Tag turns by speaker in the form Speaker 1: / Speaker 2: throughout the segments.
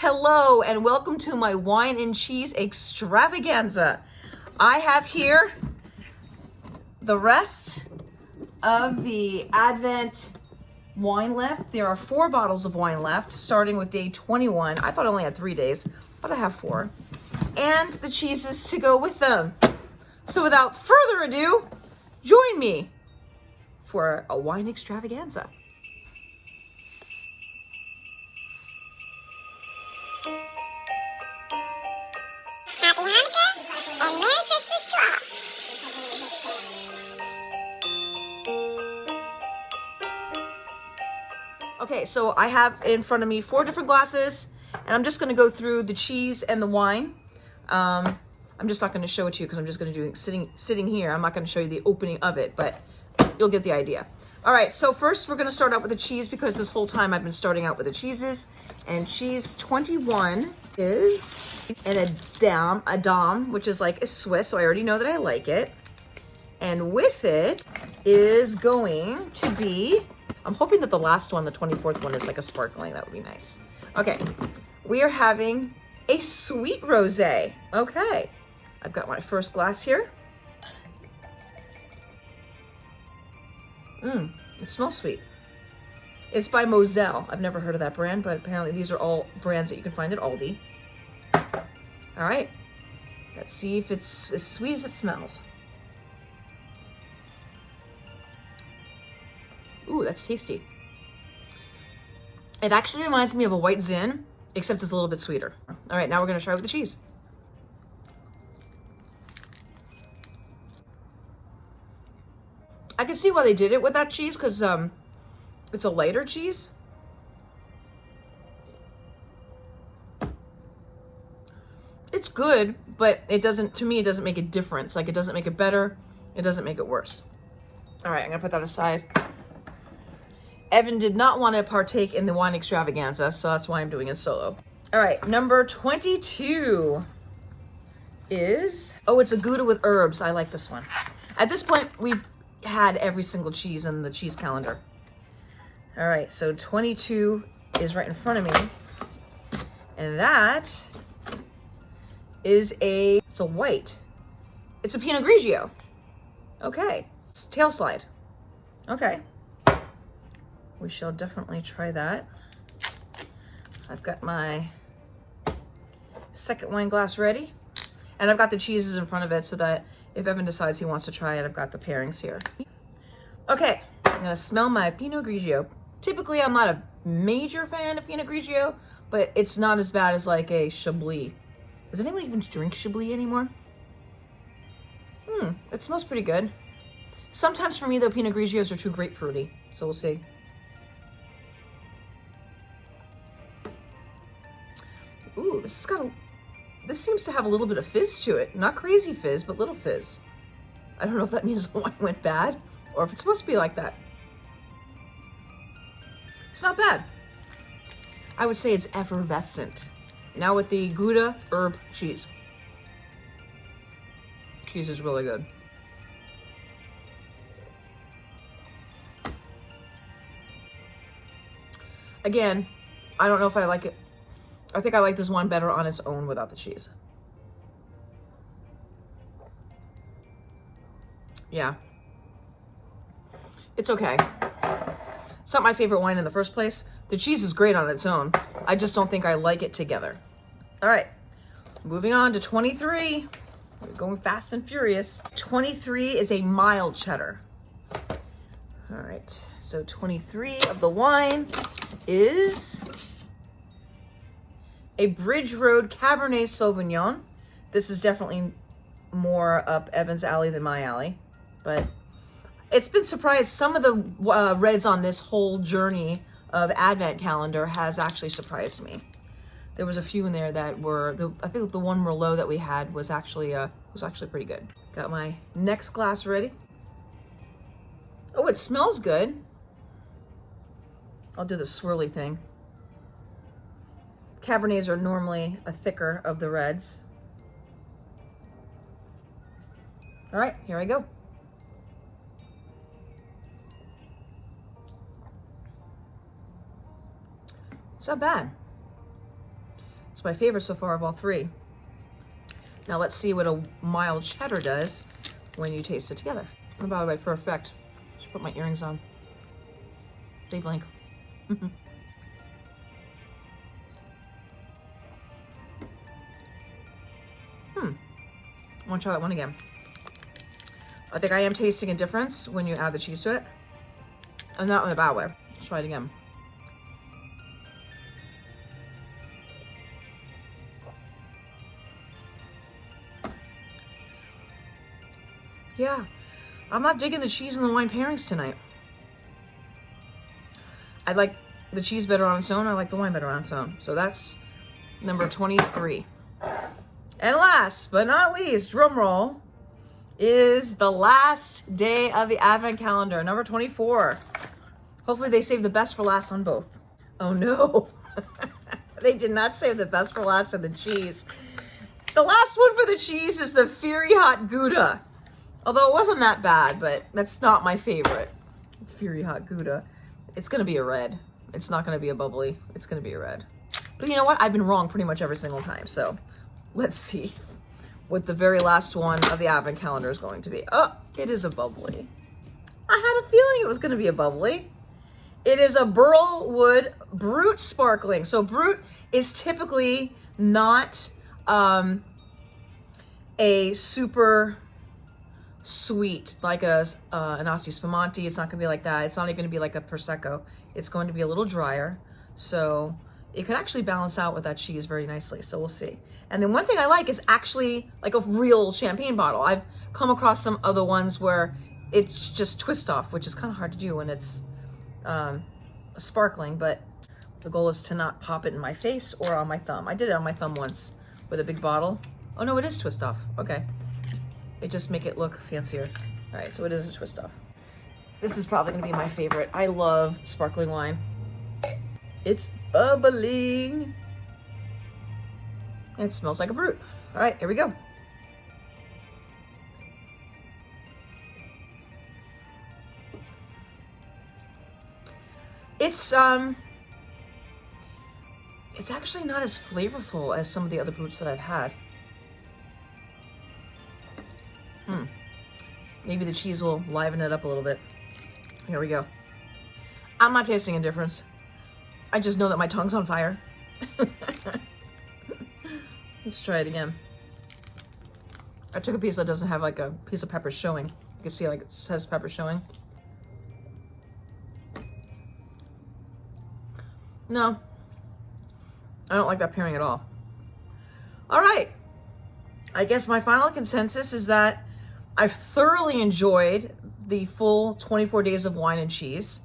Speaker 1: Hello and welcome to my wine and cheese extravaganza. I have here the rest of the Advent wine left. There are 4 bottles of wine left, starting with day 21. I thought I only had 3 days, but I have 4. And the cheeses to go with them. So without further ado, join me for a wine extravaganza.
Speaker 2: Happy Hanukkah and Merry Christmas to all.
Speaker 1: Okay, so I have in front of me 4 different glasses, and I'm just going to go through the cheese and the wine. I'm just not going to show it to you because I'm just going to do it sitting here. I'm not going to show you the opening of it, but you'll get the idea. All right, so first we're going to start out with the cheese because this whole time I've been starting out with the cheeses. And cheese 21 is an Adam, which is like a Swiss, so I already know that I like it. And with it is going to be, I'm hoping that the last one, the 24th one, is like a sparkling. That would be nice. Okay, we are having a sweet rosé. Okay, I've got my first glass here. It smells sweet. It's by Moselle. I've never heard of that brand, but apparently these are all brands that you can find at Aldi. All right, let's see if it's as sweet as it smells. Ooh, that's tasty. It actually reminds me of a white Zin, except it's a little bit sweeter. All right, now we're gonna try with the cheese. I can see why they did it with that cheese, because it's a lighter cheese. It's good, but it doesn't, to me, it doesn't make a difference. Like, it doesn't make it better. It doesn't make it worse. All right, I'm gonna put that aside. Evan did not want to partake in the wine extravaganza, so that's why I'm doing it solo. All right, number 22 is, oh, it's a Gouda with herbs. I like this one. At this point, we've had every single cheese in the cheese calendar. All right, so 22 is right in front of me. And that is it's a white. It's a Pinot Grigio. Okay, it's tail slide. Okay, we shall definitely try that. I've got my second wine glass ready. And I've got the cheeses in front of it so that if Evan decides he wants to try it, I've got the pairings here. Okay, I'm gonna smell my Pinot Grigio. Typically, I'm not a major fan of Pinot Grigio, but it's not as bad as like a Chablis. Does anyone even drink Chablis anymore? It smells pretty good. Sometimes for me though, Pinot Grigios are too grapefruity, so we'll see. Ooh, this seems to have a little bit of fizz to it. Not crazy fizz, but little fizz. I don't know if that means the wine went bad or if it's supposed to be like that. It's not bad. I would say it's effervescent. Now with the Gouda herb cheese. Cheese is really good. Again, I don't know if I like it. I think I like this one better on its own without the cheese. Yeah. It's okay. It's not my favorite wine in the first place. The cheese is great on its own. I just don't think I like it together. All right, moving on to 23. We're going fast and furious. 23 is a mild cheddar. All right, so 23 of the wine is a Bridge Road Cabernet Sauvignon. This is definitely more up Evan's alley than my alley, but it's been surprised. Some of the reds on this whole journey of Advent calendar has actually surprised me. There was a few in there that were, I think the one Merlot that we had was actually pretty good. Got my next glass ready. Oh, it smells good. I'll do the swirly thing. Cabernets are normally a thicker of the reds. All right, here I go. It's not bad. It's my favorite so far of all three. Now let's see what a mild cheddar does when you taste it together. And by the way, for effect, I should put my earrings on. They blink. I want to try that one again. I think I am tasting a difference when you add the cheese to it. And not in a bad way. Let's try it again. Yeah, I'm not digging the cheese and the wine pairings tonight. I like the cheese better on its own. I like the wine better on its own. So that's number 23. And last but not least, drum roll, is the last day of the Advent calendar, number 24. Hopefully they save the best for last on both. Oh no, they did not save the best for last on the cheese. The last one for the cheese is the Fiery Hot Gouda. Although it wasn't that bad, but that's not my favorite. Fiery Hot Gouda. It's gonna be a red. It's not gonna be a bubbly. It's gonna be a red. But you know what? I've been wrong pretty much every single time. So let's see what the very last one of the Advent calendar is going to be. Oh, it is a bubbly. I had a feeling it was gonna be a bubbly. It is a Burlwood Brut Sparkling. So Brut is typically not a super sweet like an Asti Spumante. It's not gonna be like that. It's not even gonna be like a Prosecco. It's going to be a little drier. So it could actually balance out with that cheese very nicely. So we'll see. And then one thing I like is actually like a real champagne bottle. I've come across some other ones where it's just twist off, which is kind of hard to do when it's sparkling, but the goal is to not pop it in my face or on my thumb. I did it on my thumb once with a big bottle. Oh no, it is twist off. Okay. It just make it look fancier. All right, so it is a twist off. This is probably gonna be my favorite. I love sparkling wine. It's bubbling. It smells like a Brut. All right, here we go. It's actually not as flavorful as some of the other Bruts that I've had. Maybe the cheese will liven it up a little bit. Here we go. I'm not tasting a difference. I just know that my tongue's on fire. Let's try it again. I took a piece that doesn't have like a piece of pepper showing. You can see like it says pepper showing. No, I don't like that pairing at all. All right, I guess my final consensus is that I've thoroughly enjoyed the full 24 days of wine and cheese.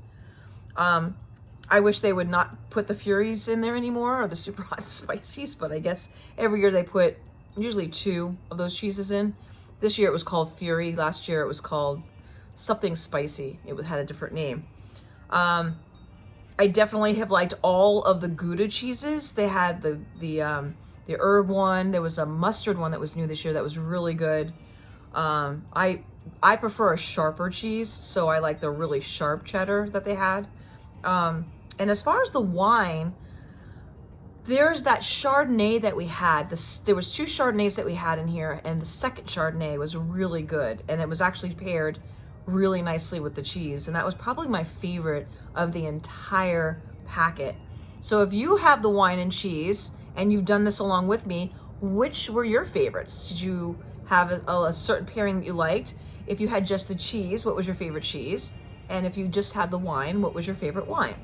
Speaker 1: I wish they would not put the Furies in there anymore, or the super hot and spices, but I guess every year they put usually 2 of those cheeses in. This year it was called Fury. Last year it was called something spicy. It had a different name. I definitely have liked all of the Gouda cheeses. They had the herb one. There was a mustard one that was new this year that was really good. I prefer a sharper cheese, so I like the really sharp cheddar that they had. And as far as the wine, there's that Chardonnay that we had. There was 2 Chardonnays that we had in here, and the second Chardonnay was really good, and it was actually paired really nicely with the cheese, and that was probably my favorite of the entire packet. So if you have the wine and cheese, and you've done this along with me, which were your favorites? Did you have a certain pairing that you liked? If you had just the cheese, what was your favorite cheese? And if you just had the wine, what was your favorite wine?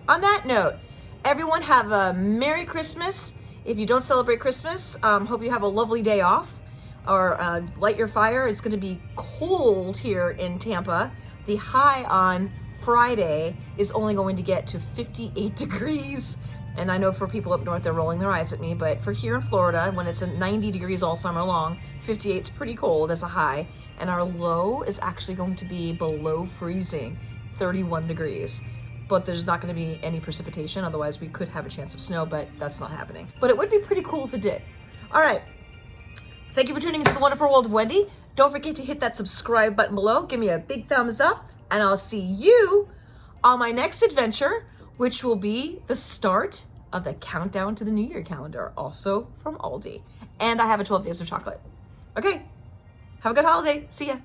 Speaker 1: On that note, everyone have a Merry Christmas. If you don't celebrate Christmas, hope you have a lovely day off, or light your fire. It's gonna be cold here in Tampa. The high on Friday is only going to get to 58 degrees. And I know for people up north, they're rolling their eyes at me, but for here in Florida, when it's at 90 degrees all summer long, 58 is pretty cold as a high. And our low is actually going to be below freezing, 31 degrees. But there's not going to be any precipitation, otherwise we could have a chance of snow, but that's not happening. But it would be pretty cool if it did. All right, thank you for tuning into the wonderful world of Wendy. Don't forget to hit that subscribe button below, give me a big thumbs up, and I'll see you on my next adventure, which will be the start of the Countdown to the New Year calendar, also from Aldi. And I have a 12 Days of Chocolate. Okay, have a good holiday. See ya.